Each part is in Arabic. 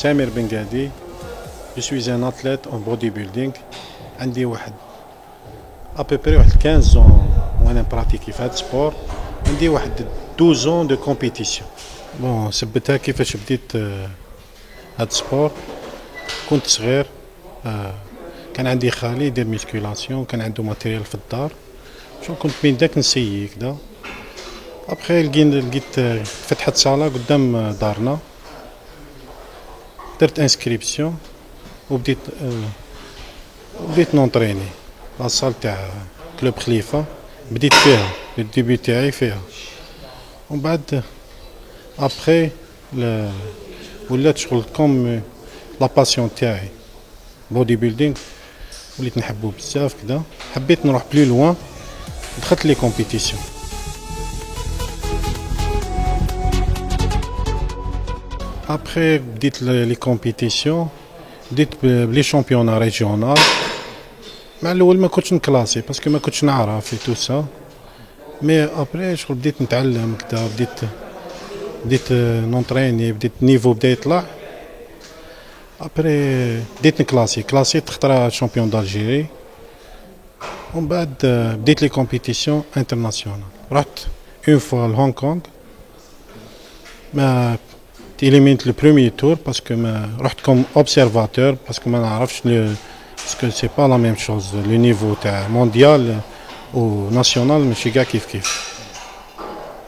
سامر بنغادي. جو سوي ان اتليت اون بودي بيلدينغ. عندي واحد ابوبري واحد 15 زون وانا براتيكي في هاد السبور. عندي واحد 12 زون دو كومبيتيسيون. بون سبتها كيفاش بديت هاد السبور. كنت صغير كان عندي خالي يدير ميسكولاسيون، كان عنده ماتيريال في الدار، شو كنت بين داك نسيي كدا. ابخي لقيت فتحت صاله قدام دارنا، درت انسكريبسيون وبديت نونطريني لا صال تاع كلوب خليفه. بديت فيها الديبي تاعي فيها، ومن بعد ابخي ولات شغل كوم لا باسيون تاعي بودي بيلدينغ، وليت نحبو بزاف كدا. حبيت نروح بلي لوان، دخلت لي كومبيتيسيون. ابخي بديت لي كومبيتيسيون، بديت بلي شامبيونا ريجيونال. مع الاول ما كنتش نكلاسي باسكو ما كنتش نعرف في تو سا، مي ابري شغل بديت نتعلم كدا، بديت نونطريني، بديت نيفو بدا يطلع. ابري بديت كلاسيت خطره شامبيون دالجيري، ومن بعد بديت لي كومبيتيسيون انترناسيونال. رحت اون فوا لهونغ كونغ، ما تيليمينت لو بروميي تور باسكو ما رحت كوم اوبسيرفاتور، باسكو ما نعرفش باسكو سي با لا ميم شوز. لو نيفو تاع مونديال و ناسيونال ماشي كاع كيف.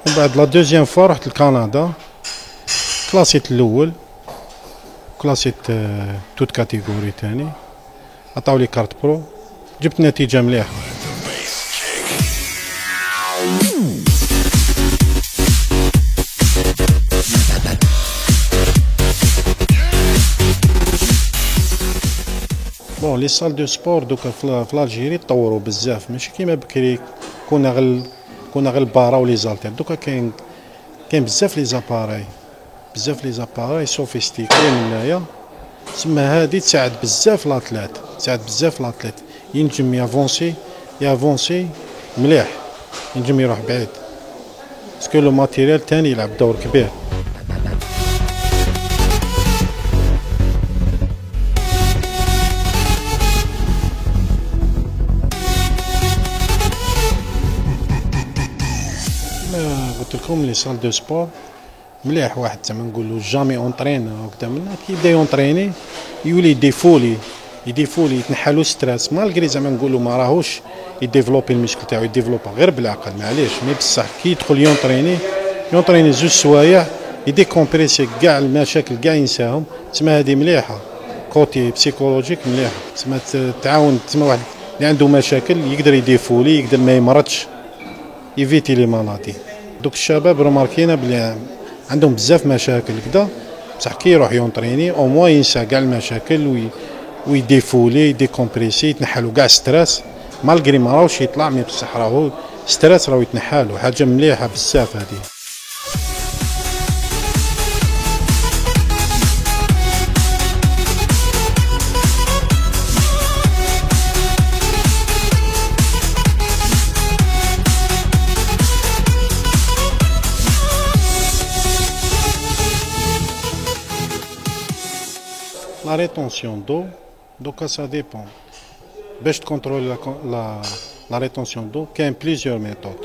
ومن بعد لا دوزيام فوا رحت لكندا، كلاسيت الاول، كلاسيت توت كاتيجوري تاني، عطاولي كارت برو، جبت نتيجة مليحة. بون لي سال دو سبور دوكا في الجيري تطوروا بزاف، ماشي كيما بكري كنا غير البارا ولي زالتير. دوكا كاين بزاف لي زاباراي سوفيستيكي هنايا، تسمى هادي تساعد بزاف لاتليت، ينجم يافونسي مليح، ينجم يروح بعيد باسكو لو ماتيريال تاني يلعب دور كبير. قلت لكم لي سال دو سبور مليح. واحد زعما نقولوا جامي اونطرين هكذا، من كي يبدا يونطريني يولي يديفولي يتنحالو ستريس، مالغري زعما نقولوا ما راهوش يديفلوبي الميسكل تاعو، يديفلوبا غير بالعقل معليش. مي بصح كي يدخل يونطريني زوج سوايع يديكومبريسي كاع المشاكل كاع ينساهم. تسمى هذه مليحه كوتي بسيكولوجيك مليحه، تسمى تعاون. تسمى واحد اللي عنده مشاكل يقدر يديفولي، يقدر ما يمرضش، يفيتي لي مالادي. دوك الشباب روماركينا بلي عندهم بزاف مشاكل كدا، بصح كي يروح يونطريني او موا ينسى كاع المشاكل ويديفولي يديكومبريسي، يتنحالو كاع ستريس، مالغري ما راهوش يطلع، مي بصح راهو ستريس راهو يتنحالو. حاجه مليحه بزاف هذه. La rétention d'eau, donc ça dépend. باش تكونترولي لا ريتونسيون دو كاين بليزيور ميثود،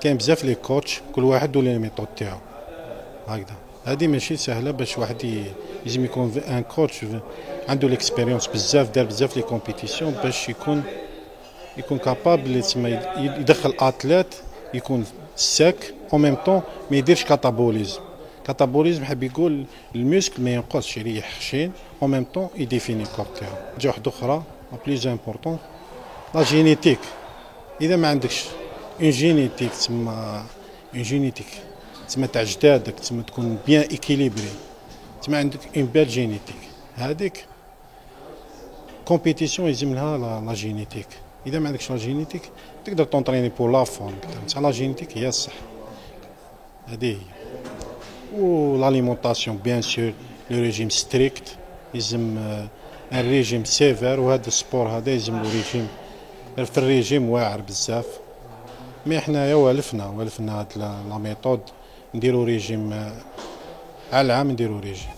كاين بزاف لي كوتش كل واحد ولي ميثود تاعو هكذا. هذه ماشي سهله باش واحد لازم يكون ان كوتش عنده ليكسبيريونس بزاف، دار بزاف لي كومبيتيسيون باش يكون كابابل تسمى يدخل اتليت يكون ساك او ميم طون ما يديرش كاتابوليزم حاب يقول الميسكل ما ينقصش، يريح خشين او ميم طون يديفيني الكور تاعو. حاجه واحده اخرى بليز امبورطون لا جينيتيك. اذا ما عندكش اون جينيتيك تسمى تاع جدادك، تسمى تكون بيان ايكيليبري، تسمى عندك اون بال جينيتيك، هذيك كومبيتيسيون يلزم لها لا جينيتيك. اذا ما عندكش لا جينيتيك تقدر تونطريني بور لا فورم، بصح لا جينيتيك هي الصح. هذه هي. و لاليمونطاسيون بيان سور لو ريجيم ستريكت، يلزم ان ريجيم سيفير، وهذا السبور هذا يلزم له ريجيم. في الريجيم واعر بزاف، مي حنايا والفنا هاد لا ميثود نديرو ريجيم على العام، نديرو ريجيم.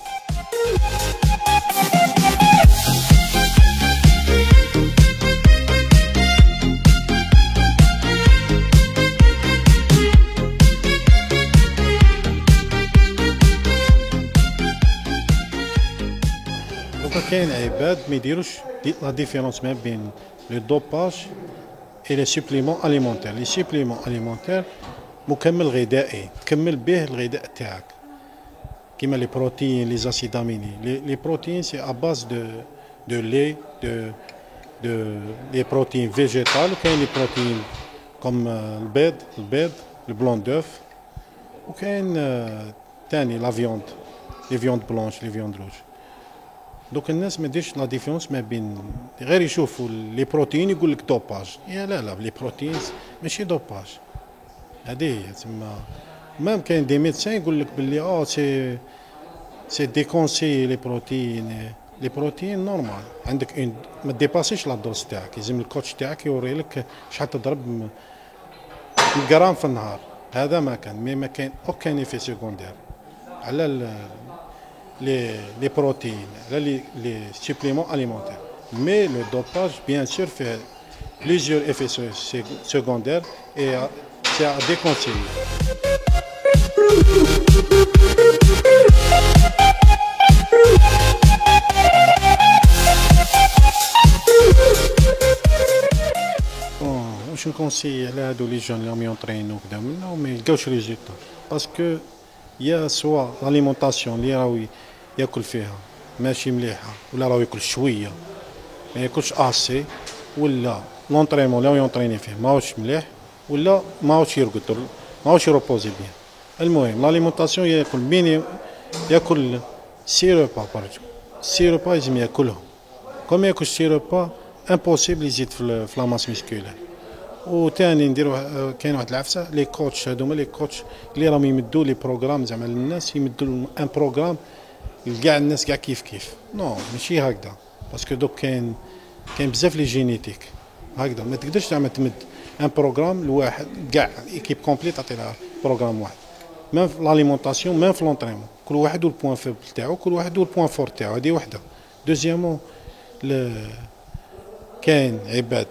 دوكا كاين عباد ما يديروش لا ديفيرونس ما بين لو دوباج اي لي سوبليمون اليمونتير. لي سوبليمون اليمونتير مكمل غذائي تكمل به الغذاء تاعك كيما لي بروتين لي زاسيد اميني. لي بروتين سي ا باز دو لي دو لي بروتين فيجيتال وكاين لي بروتين كوم البيض البلون دوف وكاين تاني لا فيوند لي فيوند بلونش لي فيوند روج. دوك الناس ما ديرش لا ديفيرونس ما بين غير يشوفوا لي بروتين يقول لك دوباج. يا لا لي بروتين ماشي دوباج. هذه هي تما ميم كاين دي ميدسان يقول لك باللي سي ديكونسي لي بروتين. لي بروتين نورمال عندك اون ما ديباسيش لا دوز تاعك. لازم الكوتش تاعك يوري لك شحال تضرب الجرام في النهار. هذا ما كان ما كاين اوكان ايفي سيكوندير على les protéines, les suppléments alimentaires. Mais le dopage, bien sûr, fait plusieurs effets secondaires et c'est à déconseiller. واش نكونسي على هادو لي جون اللي راهم يونطرينو وكذا منا وما يلقاوش ريزولتا باسكو يا سوا لاليمونطاسيون اللي راهو ياكل فيها ماشي مليحه ولا راهو ياكل شويه ما ياكلش اسي ولا لونطريمون اللي يونطريني فيه ماهوش مليح ولا ماهوش يرقد ماهوش يروبوزي بيان. المهم لاليمونطاسيون ياكل بين ياكل سي روبا بارجو سي روبا لازم ياكلهم كوم ياكل سي روبا امبوسيبل يزيد في لا ماس مسكولير. وثاني نديرو كاين واحد العفسه لي كوتش هذوما لي كوتش اللي راهم يمدوا لي بروغرام زعما للناس يمدوا ان بروغرام لكاع الناس كاع كيف نو ماشي هكذا باسكو دوك كاين بزاف لي جينيتيك هكذا ما تقدرش زعما تمد ان بروغرام لواحد كاع ايكيب كومبليت تعطي لها بروغرام واحد ميم في لاليمونطاسيون ميم في لونطريمون كل واحد والبوان فيبل تاعو كل واحد والبوان فور تاعو. هذه وحده. دوزيامون كاين عباد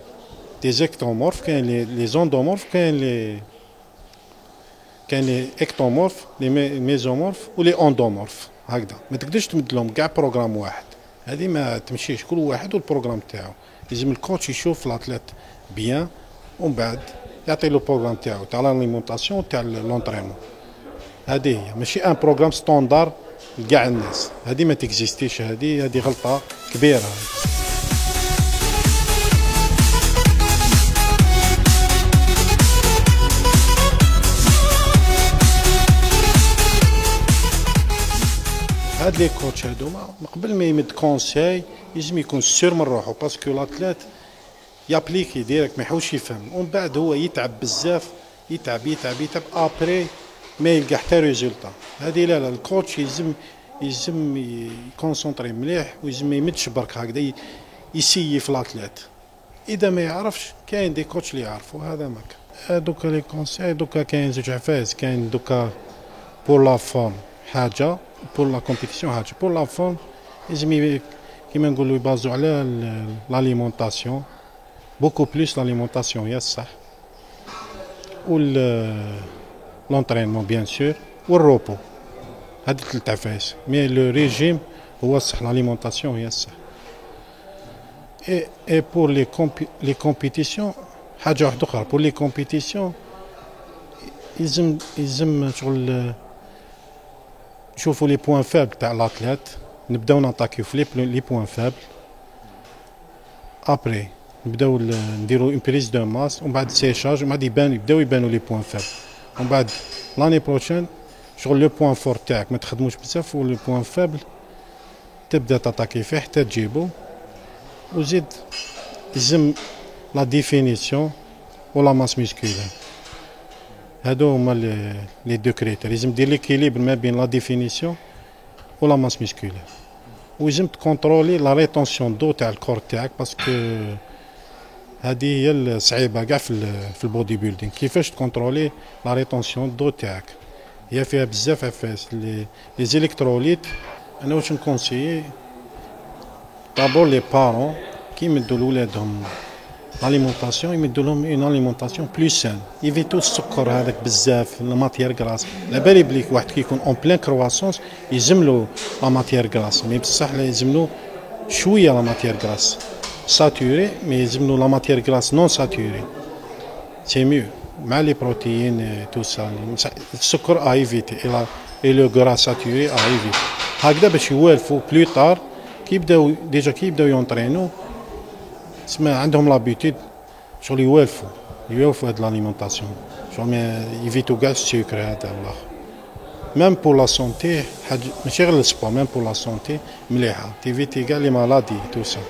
دي زيكتومورف كاين لي زوندومورف كاين لي اكتومورف لي ميزومورف ولي اوندومورف هكذا ما تقدرش تمد لهم كاع بروغرام واحد. هذه ما تمشيش كل واحد والبروغرام تاعو. لازم الكوتش يشوف الاتليت بيان ومن بعد يعطي له البروغرام تاعو تاع لاليمونطاسيون تاع لونطريمون. هذه هي ماشي ان بروغرام ستوندار لكاع الناس. هذه ما تكزيستيش. هذه غلطه كبيره. هاد لي كوتش هادوما قبل ما يمد كونساي لازم يكون سير من روحو باسكو لاتليت يابليكي ديريكت ما يحوش يفهم ومن بعد هو يتعب بزاف يتعب ابري ما يلقى حتى ريزولتا. هادي لا الكوتش يلزم يكونسونطري مليح ويلزم ما يمدش برك هكذا يسيف لاتليت. اذا ما يعرفش كاين دي كوتش اللي يعرفوا هذا ما كان. دوكا لي كونساي دوكا كاين زوج عفايس. كاين دوكا بور لا فورم حاجه بور لا كومبيتيسيون حاجه بور لا فورم لازم كيما نقولوا يبازو على لاليمونطاسيون بوكو بلوس لاليمونطاسيون هي الصح و لونطرينمون بيان سور والروبو. هاد ثلاث عفايس. مي لو ريجيم هو الصح لاليمونطاسيون هي الصح. اي بور لي كومبيتيسيون حاجه واحده اخرى. بور لي كومبيتيسيون يلزم شغل نشوفوا لي بوان فابل تاع لاتليت نبداو ناتاكيو في لي بوان فابل ابري نبداو نديرو اون بريز دو ماس ومن بعد سيشاج ومن بعد يبداو يبانوا لي بوان فابل ومن بعد لاني بروشين شغل لو بوان فور تاعك ما تخدموش بزاف ولو بوان فابل تبدا تاتاكي فيه حتى تجيبو. وزيد لازم لا ديفينيسيون ولا ماس مسكولير. هادو هما لي دو كريتير. لازم دير ليكيليبر ما بين لا ديفينيسيون و لا ماس مسكولير ولازم تكونترولي لا ريتونسيون دو تاع الكور تاعك باسكو هذه هي الصعيبه كاع في البودي بيلدينغ. كيفاش تكونترولي لا ريتونسيون دو تاعك هي فيها بزاف عفايس لي زيليكتروليت. انا واش نكونسيي دابور لي بارون كي يمدوا لولادهم لاليمونطاسيون يمدوا لهم اون اليمونطاسيون بلو سان يفيتو السكر هذاك بزاف الماتيير غراس. على بالي بليك واحد كيكون اون بلان كرواسونس يلزملو لا ماتيير غراس مي بصح يلزملو شويه لا ماتيير غراس ساتوري، مي يلزمنو لا ماتيير غراس نون ساتوري سي ميو مع لي بروتيين تو سا. السكر ايفيتي اي لو غراس ساتوري ايفيتي هكذا باش يوالفوا بلو طار كي يبداو يونطرينو تسمى عندهم لابيتيد شغل يوالفوا هاد لاليمونطاسيون شغل يفيتو كاع السكر هذا والاخر. ميم بور لا سونتي حاجه ماشي غير السبور، ميم بور لا سونتي مليحه تيفيتي كاع لي مالادي تو سا.